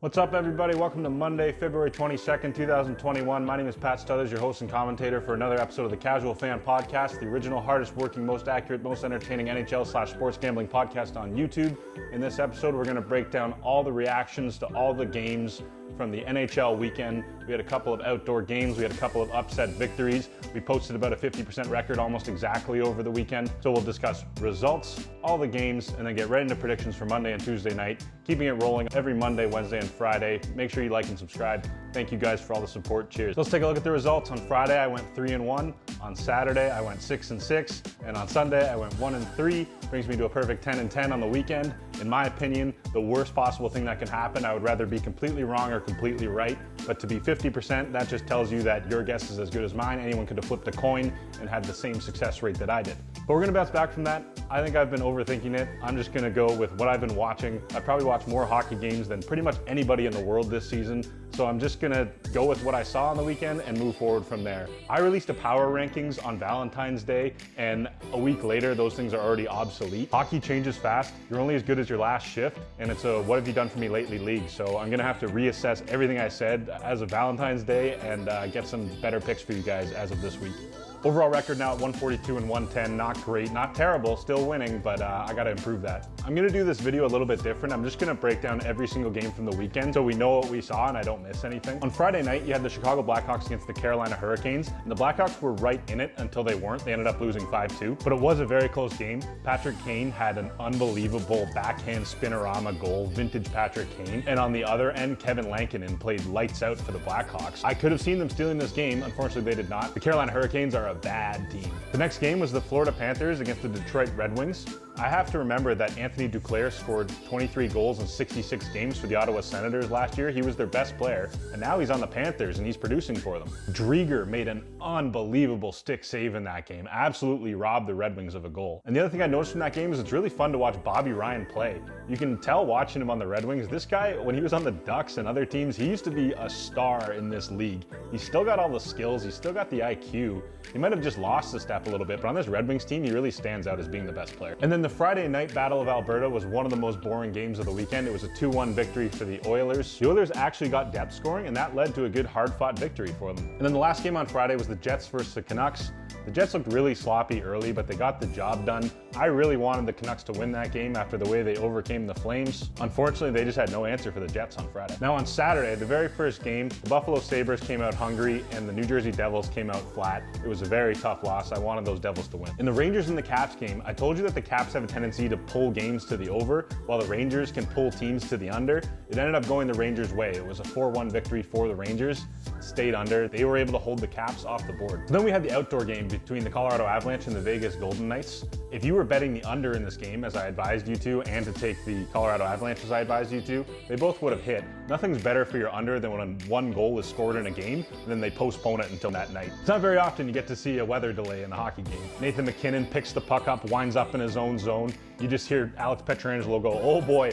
What's up, everybody? Welcome to Monday, February 22nd, 2021. My name is Pat Stothers, your host and commentator for another episode of the Casual Fan Podcast, the original, hardest working, most accurate, most entertaining NHL/sports gambling podcast on YouTube. In this episode, we're going to break down all the reactions to all the games from the NHL weekend. We had a couple of outdoor games. We had a couple of upset victories. We posted about a 50% record almost exactly over the weekend. So we'll discuss results, all the games, and then get right into predictions for Monday and Tuesday night, keeping it rolling every Monday, Wednesday, and Friday. Make sure you like and subscribe. Thank you guys for all the support. Cheers. Let's take a look at the results. On Friday, I went 3-1. On Saturday, I went 6-6. And on Sunday, I went 1-3. Brings me to a perfect 10-10 on the weekend. In my opinion, the worst possible thing that can happen. I would rather be completely wrong or completely right. But to be 50%, that just tells you that your guess is as good as mine. Anyone could have flipped a coin and had the same success rate that I did. But we're gonna bounce back from that. I think I've been overthinking it. I'm just gonna go with what I've been watching. I probably watched more hockey games than pretty much anybody in the world this season. So I'm just gonna go with what I saw on the weekend and move forward from there. I released a power rankings on Valentine's Day, and a week later, those things are already obsolete. Hockey changes fast. You're only as good as your last shift, and it's a what have you done for me lately league. So I'm gonna have to reassess everything I said as of Valentine's Day and get some better picks for you guys as of this week. Overall record now at 142 and 110, not great, not terrible, still winning, but I gotta improve that. I'm gonna do this video a little bit different. I'm just gonna break down every single game from the weekend so we know what we saw and I don't miss anything. On Friday night, you had the Chicago Blackhawks against the Carolina Hurricanes, and the Blackhawks were right in it until they weren't. They ended up losing 5-2, but it was a very close game. Patrick Kane had an unbelievable backhand spinorama goal, vintage Patrick Kane, and on the other end, Kevin Lankinen played lights out for the Blackhawks. I could have seen them stealing this game. Unfortunately, they did not. The Carolina Hurricanes are a bad team. The next game was the Florida Panthers against the Detroit Red Wings. I have to remember that Anthony Duclair scored 23 goals in 66 games for the Ottawa Senators last year. He was their best player, and now he's on the Panthers and he's producing for them. Drieger made an unbelievable stick save in that game, absolutely robbed the Red Wings of a goal. And the other thing I noticed from that game is it's really fun to watch Bobby Ryan play. You can tell watching him on the Red Wings, this guy, when he was on the Ducks and other teams, he used to be a star in this league. He's still got all the skills, he's still got the IQ. He might have just lost the step a little bit, but on this Red Wings team, he really stands out as being the best player. And then the Friday night Battle of Alberta was one of the most boring games of the weekend. It was a 2-1 victory for the Oilers. The Oilers actually got depth scoring, and that led to a good hard-fought victory for them. And then the last game on Friday was the Jets versus the Canucks. The Jets looked really sloppy early, but they got the job done. I really wanted the Canucks to win that game after the way they overcame the Flames. Unfortunately, they just had no answer for the Jets on Friday. Now on Saturday, the very first game, the Buffalo Sabres came out hungry and the New Jersey Devils came out flat. It was a very tough loss. I wanted those Devils to win. In the Rangers and the Caps game, I told you that the Caps have a tendency to pull games to the over, while the Rangers can pull teams to the under. It ended up going the Rangers' way. It was a 4-1 victory for the Rangers. It stayed under. They were able to hold the Caps off the board. So then we had the outdoor game between the Colorado Avalanche and the Vegas Golden Knights. If you were betting the under in this game, as I advised you to, and to take the Colorado Avalanche as I advised you to, they both would have hit. Nothing's better for your under than when one goal is scored in a game, and then they postpone it until that night. It's not very often you get to see a weather delay in a hockey game. Nathan MacKinnon picks the puck up, winds up in his own zone. You just hear Alex Pietrangelo go, oh boy.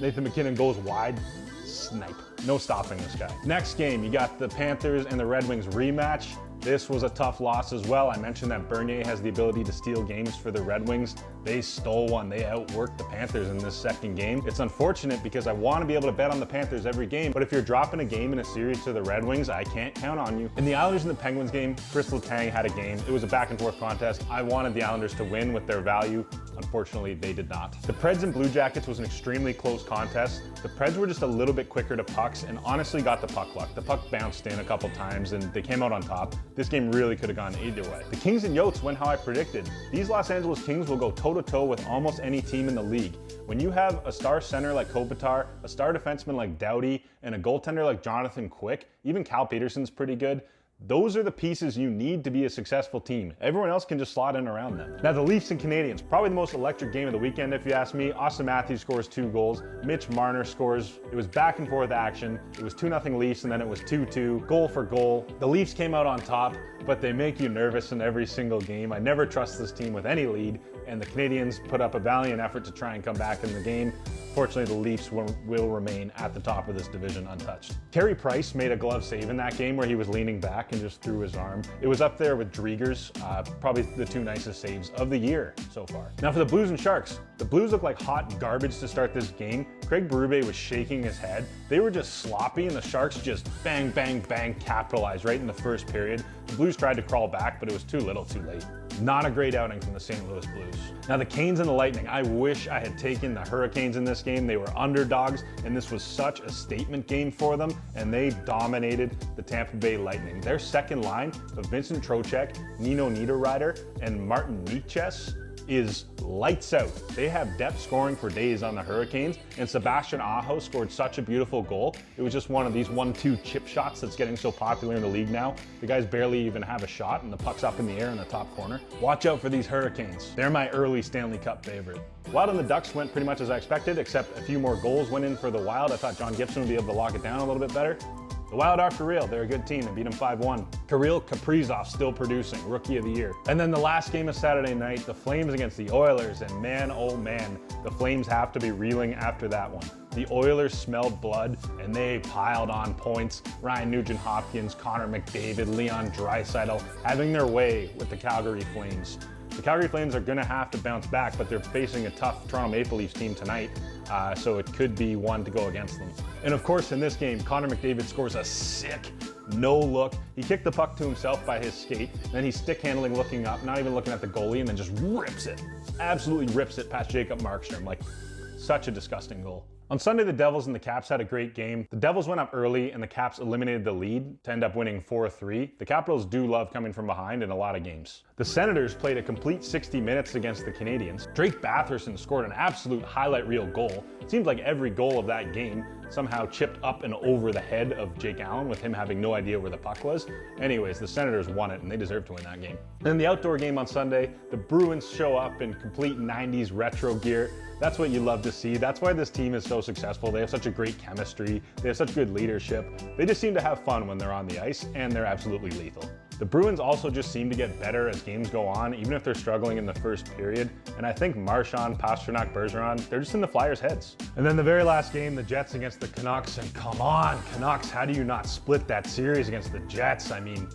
Nathan MacKinnon goes wide, snipe. No stopping this guy. Next game, you got the Panthers and the Red Wings rematch. This was a tough loss as well. I mentioned that Bernier has the ability to steal games for the Red Wings. They stole one. They outworked the Panthers in this second game. It's unfortunate because I want to be able to bet on the Panthers every game, but if you're dropping a game in a series to the Red Wings, I can't count on you. In the Islanders and the Penguins game, Chris Letang had a game. It was a back and forth contest. I wanted the Islanders to win with their value. Unfortunately, they did not. The Preds and Blue Jackets was an extremely close contest. The Preds were just a little bit quicker to pucks and honestly got the puck luck. The puck bounced in a couple times and they came out on top. This game really could have gone either way. The Kings and Yotes went how I predicted. These Los Angeles Kings will go toe-to-toe with almost any team in the league. When you have a star center like Kopitar, a star defenseman like Doughty, and a goaltender like Jonathan Quick, even Cal Peterson's pretty good, those are the pieces you need to be a successful team. Everyone else can just slot in around them. Now the Leafs and Canadiens, probably the most electric game of the weekend if you ask me. Austin Matthews scores 2 goals. Mitch Marner scores. It was back and forth action. It was 2-0 Leafs and then it was 2-2, goal for goal. The Leafs came out on top, but they make you nervous in every single game. I never trust this team with any lead, and the Canadiens put up a valiant effort to try and come back in the game. Fortunately, the Leafs will remain at the top of this division untouched. Carey Price made a glove save in that game where he was leaning back and just threw his arm. It was up there with Drieger's, probably the two nicest saves of the year so far. Now for the Blues and Sharks. The Blues looked like hot garbage to start this game. Craig Berube was shaking his head. They were just sloppy, and the Sharks just bang, bang, bang capitalized right in the first period. The Blues tried to crawl back, but it was too little too late. Not a great outing from the St. Louis Blues. Now the Canes and the Lightning. I wish I had taken the Hurricanes in this game. They were underdogs, and this was such a statement game for them, and they dominated the Tampa Bay Lightning. Their second line of Vincent Trocheck, Nino Niederreiter, and Martin Necas is lights out. They have depth scoring for days on the Hurricanes, and Sebastian Aho scored such a beautiful goal. It was just one of these 1-2 chip shots that's getting so popular in the league now. The guys barely even have a shot, and the puck's up in the air in the top corner. Watch out for these Hurricanes. They're my early Stanley Cup favorite. Wild and the Ducks went pretty much as I expected, except a few more goals went in for the Wild. I thought John Gibson would be able to lock it down a little bit better. The Wild are for real. They're a good team. They beat them 5-1. Kirill Kaprizov still producing, Rookie of the Year. And then the last game of Saturday night, the Flames against the Oilers, and man, oh man, the Flames have to be reeling after that one. The Oilers smelled blood, and they piled on points. Ryan Nugent-Hopkins, Connor McDavid, Leon Draisaitl having their way with the Calgary Flames. The Calgary Flames are going to have to bounce back, but they're facing a tough Toronto Maple Leafs team tonight, so it could be one to go against them. And of course, in this game, Connor McDavid scores a sick no-look. He kicked the puck to himself by his skate, then he's stick-handling looking up, not even looking at the goalie, and then just rips it. Absolutely rips it past Jacob Markstrom. Like, such a disgusting goal. On Sunday, the Devils and the Caps had a great game. The Devils went up early, and the Caps eliminated the lead to end up winning 4-3. The Capitals do love coming from behind in a lot of games. The Senators played a complete 60 minutes against the Canadiens. Drake Batherson scored an absolute highlight reel goal. It seemed like every goal of that game somehow chipped up and over the head of Jake Allen, with him having no idea where the puck was. Anyways, the Senators won it, and they deserved to win that game. Then the outdoor game on Sunday, the Bruins show up in complete 90s retro gear. That's what you love to see. That's why this team is so successful. They have such a great chemistry. They have such good leadership. They just seem to have fun when they're on the ice, and they're absolutely lethal. The Bruins also just seem to get better as games go on, even if they're struggling in the first period. And I think Marchand, Pastrnak, Bergeron, they're just in the Flyers' heads. And then the very last game, the Jets against the Canucks. And come on, Canucks, how do you not split that series against the Jets? I mean,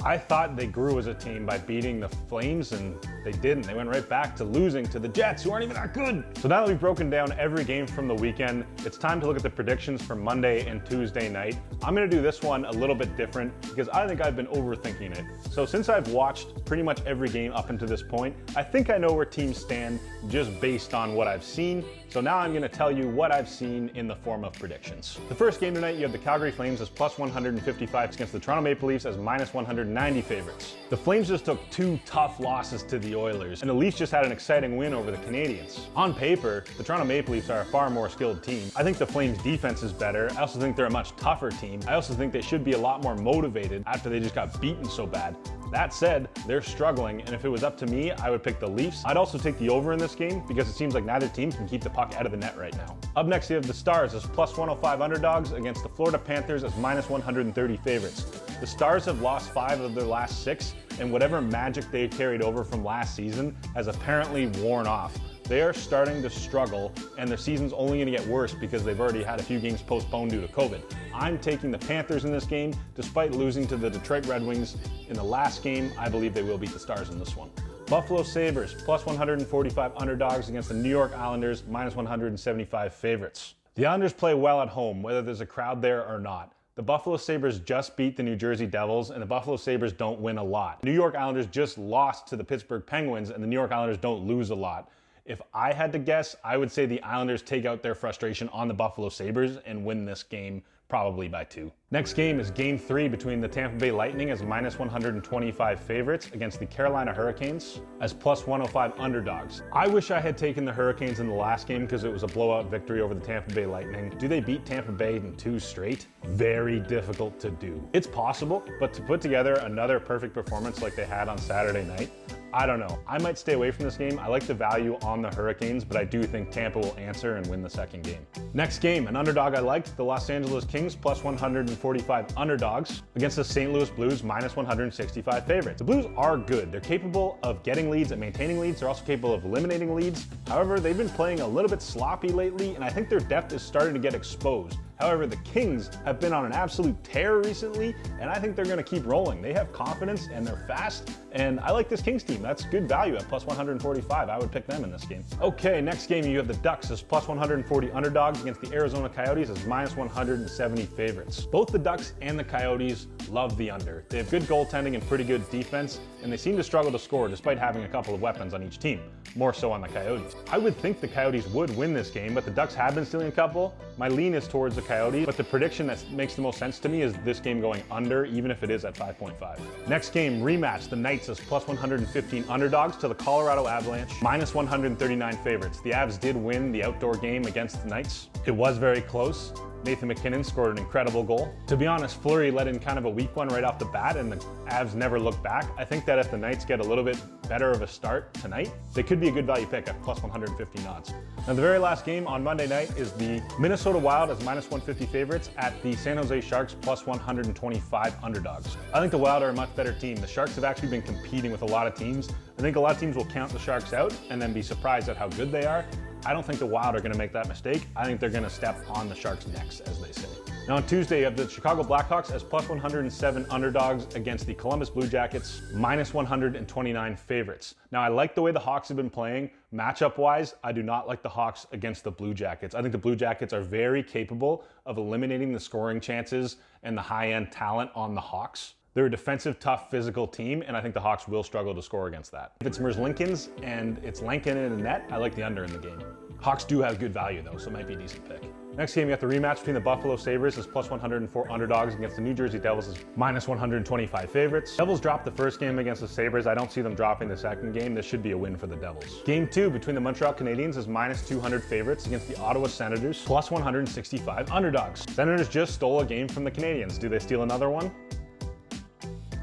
I thought they grew as a team by beating the Flames, and they didn't. They went right back to losing to the Jets, who aren't even that good. So now that we've broken down every game from the weekend, it's time to look at the predictions for Monday and Tuesday night. I'm gonna do this one a little bit different because I think I've been overthinking it. So since I've watched pretty much every game up until this point, I think I know where teams stand just based on what I've seen. So now I'm gonna tell you what I've seen in the form of predictions. The first game tonight, you have the Calgary Flames as plus 155 against the Toronto Maple Leafs as minus 190 favorites. The Flames just took two tough losses to the Oilers, and the Leafs just had an exciting win over the Canadiens. On paper, the Toronto Maple Leafs are a far more skilled team. I think the Flames defense is better. I also think they're a much tougher team. I also think they should be a lot more motivated after they just got beaten so bad. That said, they're struggling, and if it was up to me, I would pick the Leafs. I'd also take the over in this game because it seems like neither team can keep the puck out of the net right now. Up next, you have the Stars as plus 105 underdogs against the Florida Panthers as minus 130 favorites. The Stars have lost 5 of their last 6, and whatever magic they carried over from last season has apparently worn off. They are starting to struggle, and their season's only going to get worse because they've already had a few games postponed due to COVID. I'm taking the Panthers in this game. Despite losing to the Detroit Red Wings in the last game, I believe they will beat the Stars in this one. Buffalo Sabres, plus 145 underdogs against the New York Islanders, minus 175 favorites. The Islanders play well at home, whether there's a crowd there or not. The Buffalo Sabres just beat the New Jersey Devils, and the Buffalo Sabres don't win a lot. New York Islanders just lost to the Pittsburgh Penguins, and the New York Islanders don't lose a lot. If I had to guess, I would say the Islanders take out their frustration on the Buffalo Sabres and win this game probably by 2. Next game is Game 3 between the Tampa Bay Lightning as minus 125 favorites against the Carolina Hurricanes as plus 105 underdogs. I wish I had taken the Hurricanes in the last game because it was a blowout victory over the Tampa Bay Lightning. Do they beat Tampa Bay in 2 straight? Very difficult to do. It's possible, but to put together another perfect performance like they had on Saturday night, I don't know. I might stay away from this game. I like the value on the Hurricanes, but I do think Tampa will answer and win the second game. Next game, an underdog I liked, the Los Angeles Kings plus 145 underdogs against the St. Louis Blues minus 165 favorites. The Blues are good. They're capable of getting leads and maintaining leads. They're also capable of eliminating leads. However, they've been playing a little bit sloppy lately, and I think their depth is starting to get exposed. However, the Kings have been on an absolute tear recently, and I think they're going to keep rolling. They have confidence and they're fast, and I like this Kings team. That's good value at plus 145. I would pick them in this game. Okay, next game you have the Ducks as plus 140 underdogs against the Arizona Coyotes as minus 170 favorites. Both the Ducks and the Coyotes love the under. They have good goaltending and pretty good defense, and they seem to struggle to score despite having a couple of weapons on each team, more so on the Coyotes. I would think the Coyotes would win this game, but the Ducks have been stealing a couple. My lean is towards the Coyotes, but the prediction that makes the most sense to me is this game going under, even if it is at 5.5. Next game, rematch, the Knights as plus 115 underdogs to the Colorado Avalanche, minus 139 favorites. The Avs did win the outdoor game against the Knights. It was very close. Nathan MacKinnon scored an incredible goal. To be honest, Fleury let in kind of a weak one right off the bat, and the Avs never looked back. I think that if the Knights get a little bit better of a start tonight, they could be a good value pick at plus 115 odds. Now, the very last game on Monday night is the Minnesota Wild as minus 150 favorites at the San Jose Sharks plus 125 underdogs. I think the Wild are a much better team. The Sharks have actually been competing with a lot of teams. I think a lot of teams will count the Sharks out and then be surprised at how good they are. I don't think the Wild are going to make that mistake. I think they're going to step on the Sharks' necks, as they say. Now on Tuesday, you have the Chicago Blackhawks as plus 107 underdogs against the Columbus Blue Jackets, minus 129 favorites. Now I like the way the Hawks have been playing. Matchup-wise, I do not like the Hawks against the Blue Jackets. I think the Blue Jackets are very capable of eliminating the scoring chances and the high-end talent on the Hawks. They're a defensive, tough, physical team, and I think the Hawks will struggle to score against that. If it's Merzlikins and it's Lankin in the net, I like the under in the game. Hawks do have good value though, so it might be a decent pick. Next game, you have the rematch between the Buffalo Sabres as plus 104 underdogs against the New Jersey Devils as minus 125 favorites. Devils dropped the first game against the Sabres. I don't see them dropping the second game. This should be a win for the Devils. Game 2 between the Montreal Canadiens as minus 200 favorites against the Ottawa Senators, plus 165 underdogs. Senators just stole a game from the Canadiens. Do they steal another one?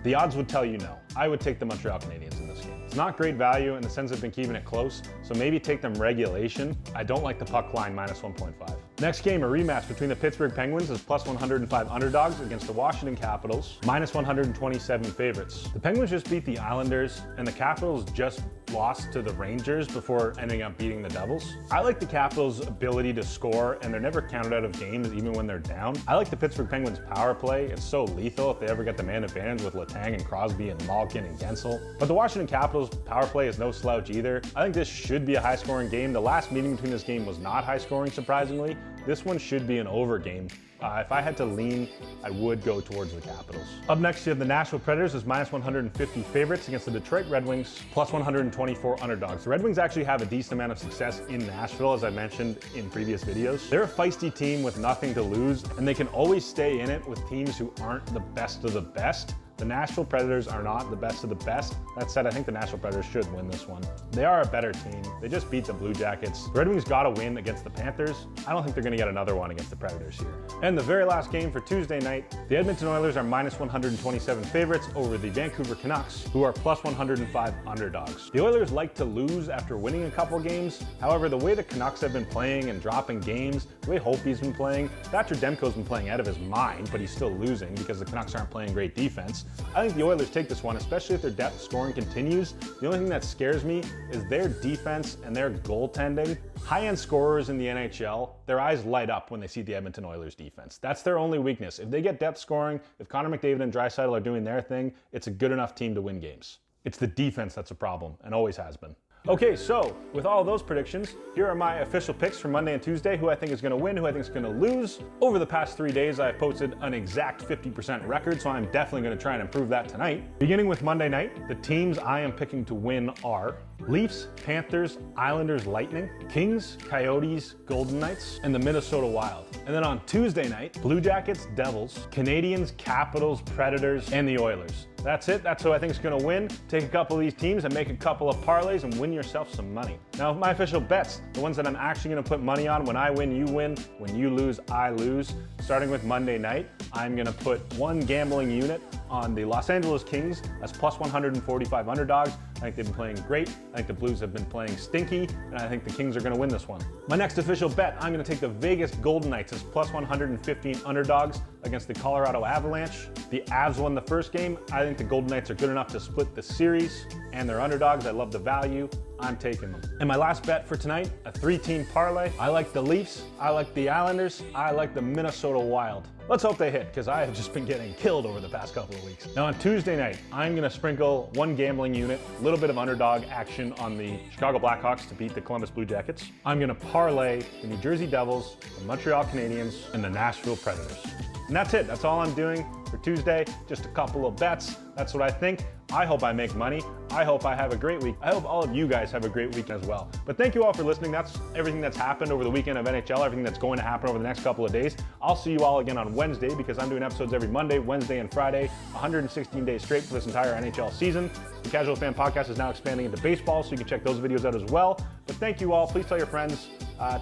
The odds would tell you no. I would take the Montreal Canadiens in this game. It's not great value, and the Sens have been keeping it close, so maybe take them regulation. I don't like the puck line minus 1.5. Next game, a rematch between the Pittsburgh Penguins as plus 105 underdogs against the Washington Capitals, minus 127 favorites. The Penguins just beat the Islanders, and the Capitals just lost to the Rangers before ending up beating the Devils. I like the Capitals' ability to score, and they're never counted out of games even when they're down. I like the Pittsburgh Penguins' power play. It's so lethal if they ever get the man advantage with Letang and Crosby and Malkin and Gensel. But the Washington Capitals' power play is no slouch either. I think this should be a high-scoring game. The last meeting between this game was not high-scoring, surprisingly. This one should be an over game. If I had to lean, I would go towards the Capitals. Up next, you have the Nashville Predators as minus 150 favorites against the Detroit Red Wings, plus 124 underdogs. The Red Wings actually have a decent amount of success in Nashville, as I mentioned in previous videos. They're a feisty team with nothing to lose, and they can always stay in it with teams who aren't the best of the best. The Nashville Predators are not the best of the best. That said, I think the Nashville Predators should win this one. They are a better team. They just beat the Blue Jackets. The Red Wings got to win against the Panthers. I don't think they're going to get another one against the Predators here. And the very last game for Tuesday night, the Edmonton Oilers are minus 127 favorites over the Vancouver Canucks, who are plus 105 underdogs. The Oilers like to lose after winning a couple games. However, the way the Canucks have been playing and dropping games, the way Holtby's been playing, Thatcher Demko's been playing out of his mind, but he's still losing because the Canucks aren't playing great defense. I think the Oilers take this one, especially if their depth scoring continues. The only thing that scares me is their defense and their goaltending. High-end scorers in the NHL, their eyes light up when they see the Edmonton Oilers defense. That's their only weakness. If they get depth scoring, if Connor McDavid and Draisaitl are doing their thing, it's a good enough team to win games. It's the defense that's a problem, and always has been. Okay, so with all of those predictions, here are my official picks for Monday and Tuesday, who I think is going to win, who I think is going to lose. Over the past 3 days, I've posted an exact 50% record, so I'm definitely going to try and improve that tonight. Beginning with Monday night, the teams I am picking to win are Leafs, Panthers, Islanders, Lightning, Kings, Coyotes, Golden Knights, and the Minnesota Wild. And then on Tuesday night, Blue Jackets, Devils, Canadiens, Capitals, Predators, and the Oilers. That's it. That's who I think is going to win. Take a couple of these teams and make a couple of parlays and win yourself some money. Now, my official bets, the ones that I'm actually going to put money on, when I win, you win. When you lose, I lose. Starting with Monday night, I'm going to put one gambling unit on the Los Angeles Kings as plus 145 underdogs I think they've been playing great. I think the Blues have been playing stinky, and I think the Kings are going to win this one. My next official bet, I'm going to take the Vegas Golden Knights as plus 115 underdogs against the Colorado Avalanche. The Avs won the first game. I think the Golden Knights are good enough to split the series, and they're underdogs. I love the value. I'm taking them. And my last bet for tonight, a 3-team parlay. I like the Leafs, I like the Islanders, I like the Minnesota Wild. Let's hope they hit, because I have just been getting killed over the past couple of weeks. Now on Tuesday night, I'm gonna sprinkle one gambling unit, a little bit of underdog action on the Chicago Blackhawks to beat the Columbus Blue Jackets. I'm gonna parlay the New Jersey Devils, the Montreal Canadiens, and the Nashville Predators. And that's it, that's all I'm doing for Tuesday. Just a couple of bets, that's what I think. I hope I make money. I hope I have a great week. I hope all of you guys have a great week as well. But thank you all for listening. That's everything that's happened over the weekend of NHL, everything that's going to happen over the next couple of days. I'll see you all again on Wednesday because I'm doing episodes every Monday, Wednesday, and Friday, 116 days straight for this entire NHL season. The Casual Fan Podcast is now expanding into baseball, so you can check those videos out as well. But thank you all. Please tell your friends,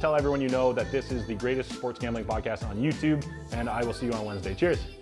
tell everyone you know that this is the greatest sports gambling podcast on YouTube, and I will see you on Wednesday. Cheers.